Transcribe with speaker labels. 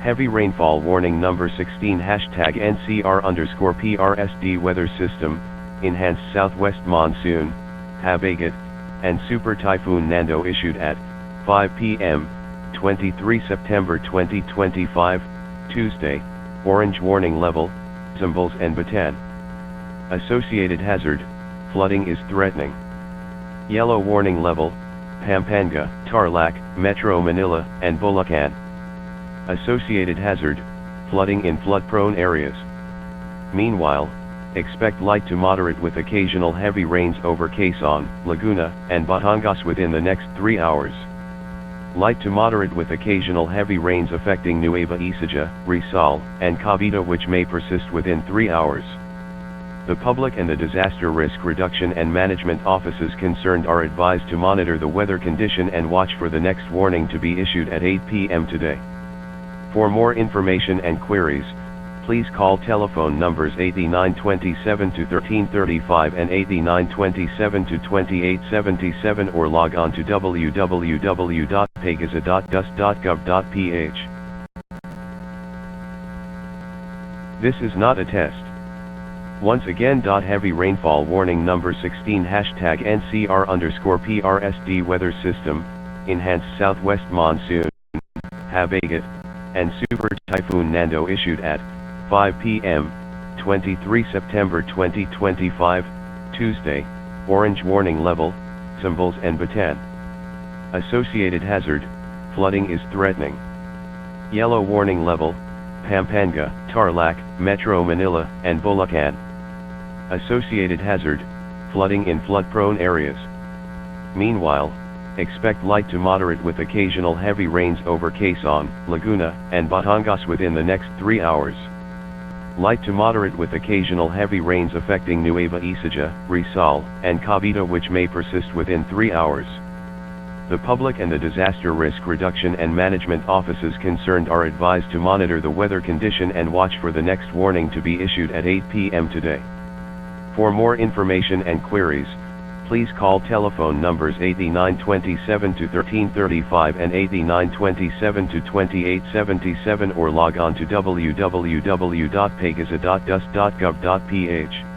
Speaker 1: Heavy rainfall warning number 16 #NCR_PRSD weather system, enhanced southwest monsoon, Habagat, and super typhoon Nando issued at 5 p.m., 23 September 2025, Tuesday, orange warning level, Zambales and Bataan. Associated hazard, flooding is threatening. Yellow warning level, Pampanga, Tarlac, Metro Manila, and Bulacan. Associated hazard, flooding in flood-prone areas. Meanwhile, expect light to moderate with occasional heavy rains over Quezon, Laguna, and Batangas within the next 3 hours. Light to moderate with occasional heavy rains affecting Nueva Ecija, Rizal, and Cavite which may persist within 3 hours. The public and the Disaster Risk Reduction and Management offices concerned are advised to monitor the weather condition and watch for the next warning to be issued at 8 p.m. today. For more information and queries, please call telephone numbers 8927-1335 and 8927-2877 or log on to www.pegasa.dus.gov.ph. This is not a test. Once again, heavy rainfall warning number 16 #NCR_PRSD weather system, enhanced southwest monsoon, Habagat, and super typhoon Nando issued at 5 p.m., 23 September 2025, Tuesday, orange warning level, Zambales and Bataan. Associated hazard, flooding is threatening. Yellow warning level, Pampanga, Tarlac, Metro Manila, and Bulacan. Associated hazard, flooding in flood-prone areas. Meanwhile, expect light to moderate with occasional heavy rains over Quezon, Laguna, and Batangas within the next 3 hours. Light to moderate with occasional heavy rains affecting Nueva Ecija, Rizal, and Cavite which may persist within 3 hours. The public and the Disaster Risk Reduction and Management offices concerned are advised to monitor the weather condition and watch for the next warning to be issued at 8 p.m. today. For more information and queries, please call telephone numbers 8927-1335 and 8927-2877 or log on to www.pegasa.dus.gov.ph.